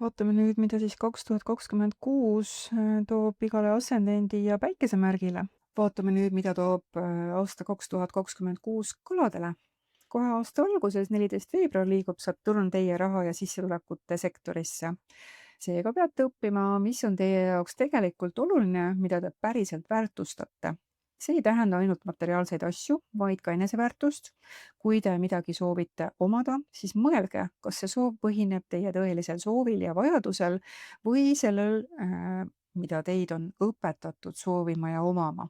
Vaatame nüüd, mida siis 2026 toob igale ascendendi ja päikesemärgile. Vaatame nüüd, mida toob aasta 2026 kaladele. Kohe aasta alguses, 14. veebruar, liigub Saturn teie raha ja sissetulekute sektorisse. Seega peate õppima, mis on teie jaoks tegelikult oluline, mida te päriselt väärtustate. See ei tähenda ainult materiaalseid asju, vaid ka eneseväärtust. Kui te midagi soovite omada, siis mõelge, kas see soov põhineb teie tõelisel soovil ja vajadusel või sellel, mida teid on õpetatud soovima ja omama.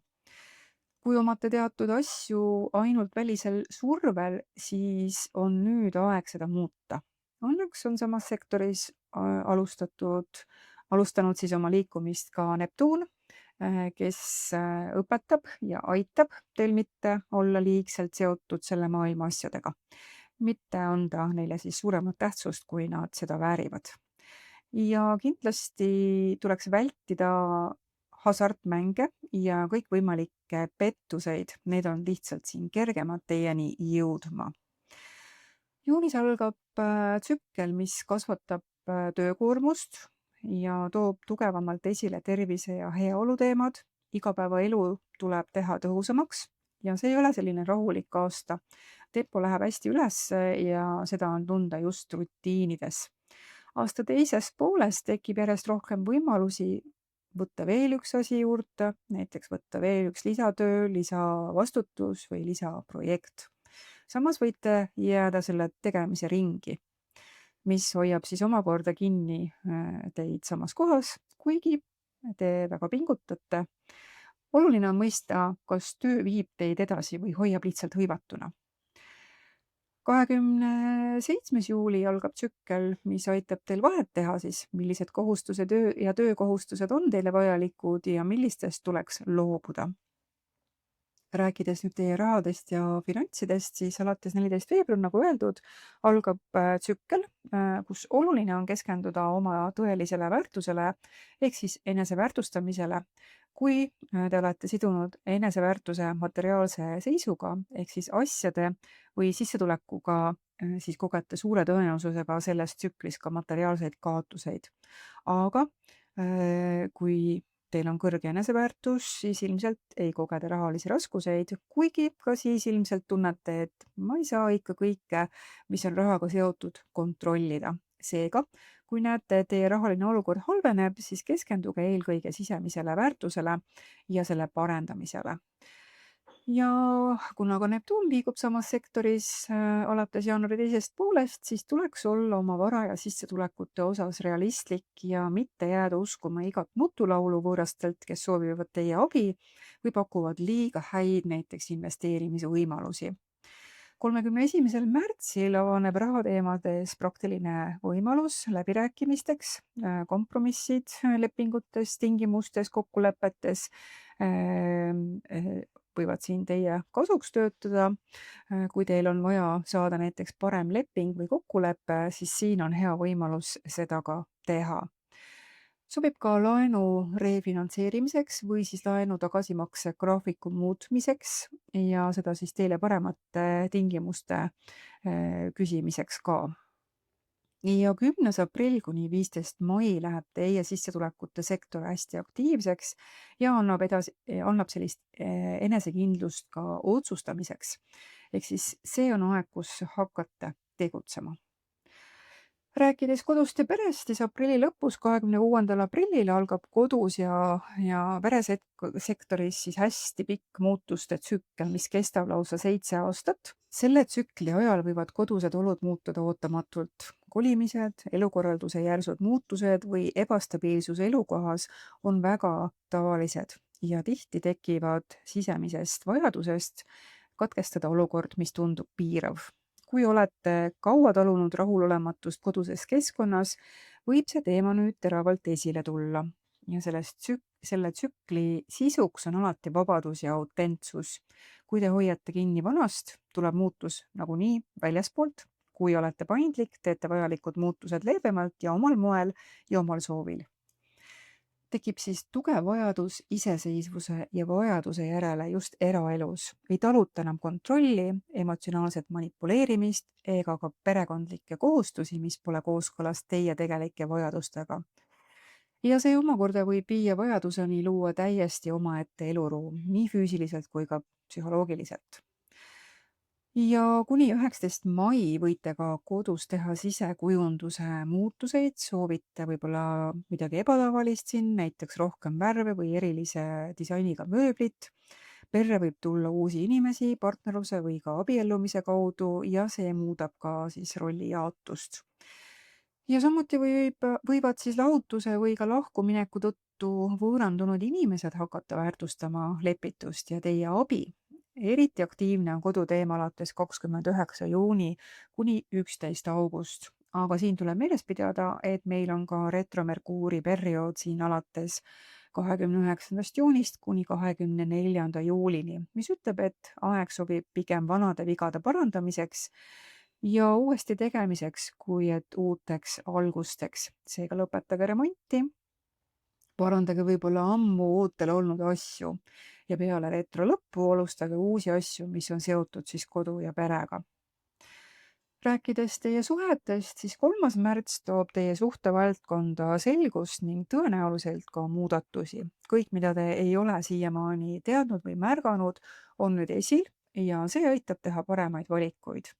Kui omate teatud asju ainult välisel survel, siis on nüüd aeg seda muuta. Õnneks on samas sektoris alustanud siis oma liikumist ka Neptuun, kes õpetab ja aitab teil mitte olla liigselt seotud selle maailma asjadega. Mitte anda neile siis suuremat tähtsust, kui nad seda väärivad. Ja kindlasti tuleks vältida hasartmänge ja kõikvõimalikke pettuseid. Need on lihtsalt siin kergemad teieni jõudma. Juunis algab tsükkel, mis kasvatab töökoormust ja toob tugevamalt esile tervise ja heaolu teemad. Igapäevaelu tuleb teha tõhusamaks ja see ei ole selline rahulik aasta. Tempo läheb hästi üles ja seda on tunda just rutiinides. Aasta teises pooles tekib järjest rohkem võimalusi võtta veel üks asi juurde, näiteks võtta veel üks lisatöö, lisavastutus või lisaprojekt. Samas võite jääda selle tegemise ringi, mis hoiab siis omakorda kinni teid samas kohas, kuigi te väga pingutate. Oluline on mõista, kas töö viib teid edasi või hoiab lihtsalt hõivatuna. 27. juuli algab tsükkel, mis aitab teil vahet teha siis, millised kohustused ja töökohustused on teile vajalikud ja millistest tuleks loobuda. Rääkides nüüd teie rahadest ja finantsidest, siis alates 14. veebruar, nagu öeldud, algab tsükkel, kus oluline on keskenduda oma tõelisele väärtusele ehk siis eneseväärtustamisele. Kui te olete sidunud eneseväärtuse materiaalse seisuga ehk siis asjade või sissetulekuga, siis kogete suure tõenäosusega selles tsüklis ka materiaalseid kaotuseid. Aga kui teil on kõrge eneseväärtus, siis ilmselt ei kogeda rahalisi raskuseid, kuigi ka siis ilmselt tunnete, et ma ei saa ikka kõike, mis on rahaga seotud, kontrollida. Seega, kui näete, et teie rahaline olukord halveneb, siis keskenduge eelkõige sisemisele väärtusele ja selle parendamisele. Ja kuna ka Neptuun liigub samas sektoris alates jaanuari teisest poolest, siis tuleks olla oma vara ja sissetulekute osas realistlik ja mitte jääda uskuma igat nutulaulu võõrastelt, kes soovivad teie abi või pakuvad liiga häid näiteks investeerimise võimalusi. 31. märtsil avaneb rahateemades praktiline võimalus läbirääkimisteks, kompromissid lepingutes, tingimustes, kokkulepetes võivad siin teie kasuks töötada. Kui teil on vaja saada näiteks parem leping või kokkulepe, siis siin on hea võimalus seda ka teha. Sobib ka laenu refinantseerimiseks või siis laenu tagasimakse graafiku muutmiseks ja seda siis teile paremate tingimuste küsimiseks ka. Ja 10. aprill kuni 15. mai läheb teie sissetulekute sektor hästi aktiivseks ja annab sellist enesekindlust ka otsustamiseks. Ehk siis see on aeg, kus hakata tegutsema. Rääkides kodust ja perest, siis aprilli lõpus, 26. aprillil algab kodus ja peresektoris siis hästi pikk muutuste tsükkel, mis kestab lausa 7 aastat. Selle tsükli ajal võivad kodused olud muutuda ootamatult. Kolimised, elukorralduse järsud muutused või ebastabiilsus elukohas on väga tavalised ja tihti tekivad sisemisest vajadusest katkestada olukord, mis tundub piirav. Kui olete kaua talunud rahulolematust koduses keskkonnas, võib see teema nüüd teravalt esile tulla. Ja selle tsükli sisuks on alati vabadus ja autentsus. Kui te hoiate kinni vanast, tuleb muutus nagunii väljaspoolt. Kui olete paindlik, teete vajalikud muutused leebemalt ja omal moel ja omal soovil. Tekib siis tugev vajadus iseseisvuse ja vajaduse järele just eraelus. Ei taluta enam kontrolli, emotsionaalset manipuleerimist ega ka perekondlikke kohustusi, mis pole kooskõlas teie tegelike vajadustega. Ja see omakorda võib viia vajaduseni luua täiesti omaette eluruum, nii füüsiliselt kui ka psühholoogiliselt. Ja kuni 19 mai võite ka kodus teha sisekujunduse muutuseid, soovite võib-olla midagi ebatavalist siin, näiteks rohkem värve või erilise disainiga mööblit. Perre võib tulla uusi inimesi partnerluse või ka abiellumise kaudu ja see muudab ka siis rollijaotust. Ja samuti võivad siis lahutuse või ka lahkumineku tõttu võõrandunud inimesed hakata väärtustama lepitust ja teie abi. Eriti aktiivne on koduteema alates 29 juuni kuni 11 august. Aga siin tuleb meeles pidada, et meil on ka retromerkuuri periood siin alates 29. juunist kuni 24. juulini, mis ütleb, et aeg sobib pigem vanade vigade parandamiseks ja uuesti tegemiseks, kui et uuteks algusteks. Seega lõpetage remonti, parandage võib-olla ammu ootel olnud asju ja peale retro lõppu alustage uusi asju, mis on seotud siis kodu ja perega. Rääkides teie suhetest, siis 3. märts toob teie suhtevaldkonda selgust ning tõenäoliselt ka muudatusi. Kõik, mida te ei ole siiamaani teadnud või märganud, on nüüd esil ja see aitab teha paremaid valikuid.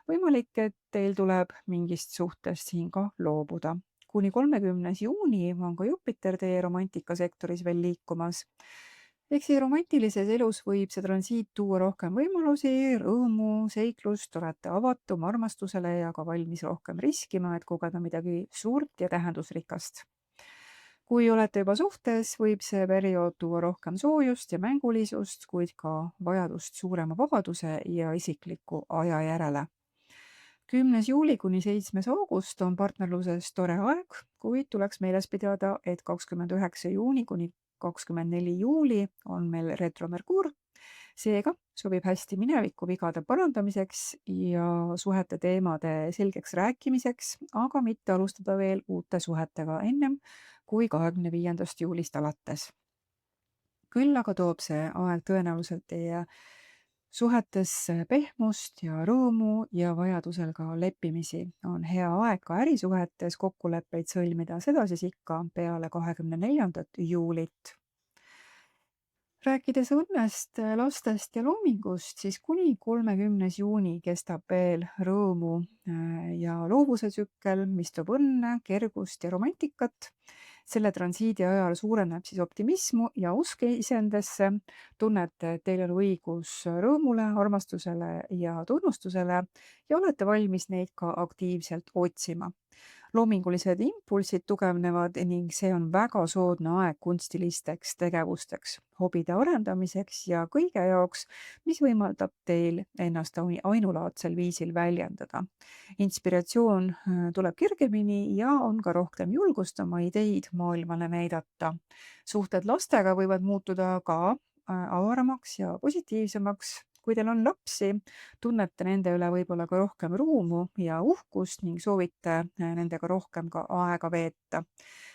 Võimalik, et teil tuleb mingist suhtest siin ka loobuda. Kuni 30. juuni on ka Jupiter teie romantikasektoris veel liikumas. Eks romantilises elus võib see transiit tuua rohkem võimalusi, rõõmu, seiklust, olete avatum armastusele ja ka valmis rohkem riskima, et kogeda midagi suurt ja tähendusrikast. Kui olete juba suhtes, võib see periood tuua rohkem soojust ja mängulisust, kuid ka vajadust suurema vabaduse ja isikliku aja järele. 10. juuli kuni 7. august on partnerluses tore aeg, kuid tuleks meeles pidada, et 29. juuni kuni 24. juuli on meil retromerkuur. Seega sobib hästi mineviku vigade parandamiseks ja suhete teemade selgeks rääkimiseks, aga mitte alustada veel uute suhetega ennem kui 25. juulist alates. Küll aga toob see aeg tõenäoliselt teie suhetesse pehmust ja rõõmu ja vajadusel ka leppimisi. On hea aeg ka ärisuhetes kokkuleppeid sõlmida, seda siis ikka peale 24. juulit. Rääkides õnnest, lastest ja loomingust, siis kuni 30. juuni kestab veel rõõmu ja loovuse tsükkel, mis toob õnne, kergust ja romantikat. Selle transiidi ajal suureneb siis optimismu ja usk iseendasse. Tunnete, et teil on õigus rõõmule, armastusele ja tunnustusele ja olete valmis neid ka aktiivselt otsima. Loomingulised impulsid tugevnevad ning see on väga soodne aeg kunstilisteks tegevusteks, hobide arendamiseks ja kõige jaoks, mis võimaldab teil ennast ainulaadsel viisil väljendada. Inspiratsioon tuleb kergemini ja on ka rohkem julgust oma ideid maailmale näidata. Suhted lastega võivad muutuda ka avaramaks ja positiivsemaks. Kui teil on lapsi, tunnete nende üle võib-olla ka rohkem rõõmu ja uhkust ning soovite nendega rohkem ka aega veeta.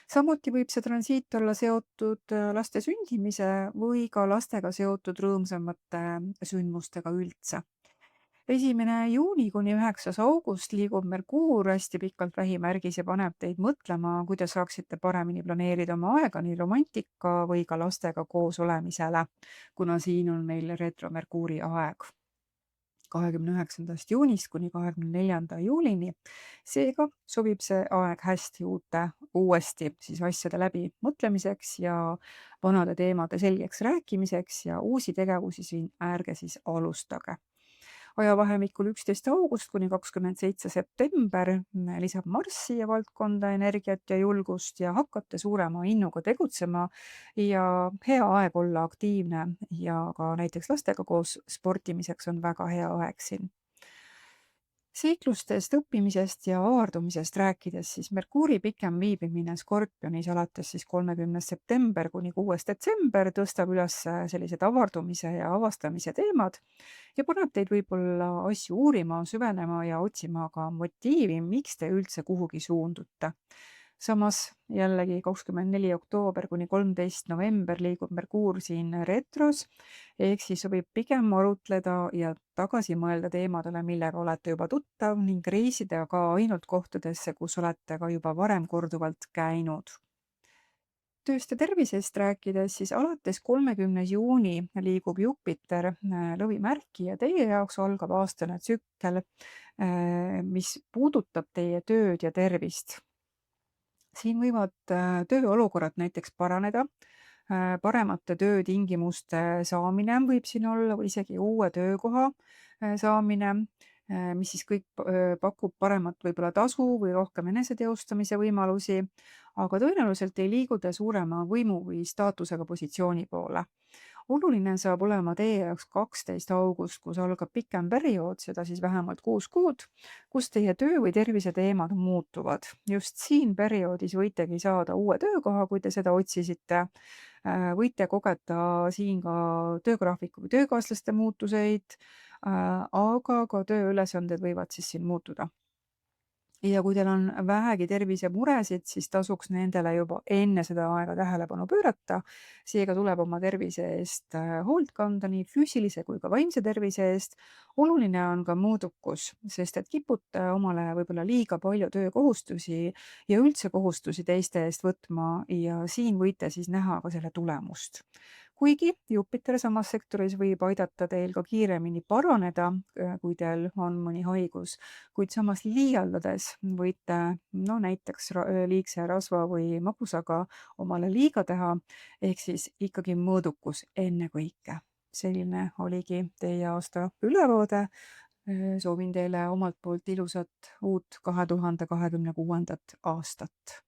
Samuti võib see transiit olla seotud laste sündimise või ka lastega seotud rõõmsamate sündmustega üldse. 1. juuni kuni 9. august liigub Merkuur hästi pikalt vähimärgis ja paneb teid mõtlema, kuidas saaksite paremini planeerida oma aega nii romantika või ka lastega koos olemisele, kuna siin on meil retromerkuuri aeg 29. juunist kuni 24. juulini. Seega sobib see aeg hästi uuesti siis asjade läbi mõtlemiseks ja vanade teemade selgeks rääkimiseks ja uusi tegevusi siin ärge siis alustage. Ajavahemikul 11. august kuni 27. september lisab Marss siia valdkonda energiat ja julgust ja hakkate suurema innuga tegutsema ja hea aeg olla aktiivne ja ka näiteks lastega koos sportimiseks on väga hea aeg siin. Seiklustest, õppimisest ja avardumisest rääkides, siis Merkuuri pikem viibimine Skorpionis alates siis 30. september kuni 6. detsember tõstab üles sellised avardumise ja avastamise teemad ja paneb teid võib-olla asju uurima, süvenema ja otsima ka motiivi, miks te üldse kuhugi suundute. Samas jällegi 24. oktoober kuni 13. november liigub Merkuur siin retros, ehk siis sobib pigem arutleda ja tagasi mõelda teemadele, millega olete juba tuttav ning reisida ka ainult kohtadesse, kus olete ka juba varem korduvalt käinud. Tööst ja tervisest rääkides, siis alates 30. juuni liigub Jupiter lõvimärki ja teie jaoks algab aastane tsükkel, mis puudutab teie tööd ja tervist. Siin võivad tööolukorrad näiteks paraneda, paremate töötingimuste saamine võib siin olla või isegi uue töökoha saamine, mis siis kõik pakub paremat võib-olla tasu või rohkem eneseteostamise võimalusi, aga tõenäoliselt ei liigu te suurema võimu või staatusega positsiooni poole. Oluline saab olema teie jaoks 12. august, kus algab pikem periood, seda siis vähemalt 6 kuud, kus teie töö või tervise teemad muutuvad. Just siin perioodis võitegi saada uue töökoha, kui te seda otsisite. Võite kogeda siin ka töögraafiku või töökaaslaste muutuseid, aga ka tööülesanded võivad siis siin muutuda. Ja kui teil on vähegi tervisemuresid, siis tasuks nendele juba enne seda aega tähelepanu pöörata. Seega tuleb oma tervise eest hoolt kanda nii füüsilise kui ka vaimse tervise eest. Oluline on ka mõõdukus, sest et kipute omale võib-olla liiga palju töökohustusi ja üldse kohustusi teiste eest võtma ja siin võite siis näha ka selle tulemust. Kuigi Jupiter samas sektoris võib aidata teil ka kiiremini paraneda, kui teil on mõni haigus, kuid samas liialdades võite näiteks liigse rasva või magusaga omale liiga teha, ehk siis ikkagi mõõdukus ennekõike. Selline oligi teie aasta ülevaade. Soovin teile omalt poolt ilusat uut 2026. aastat.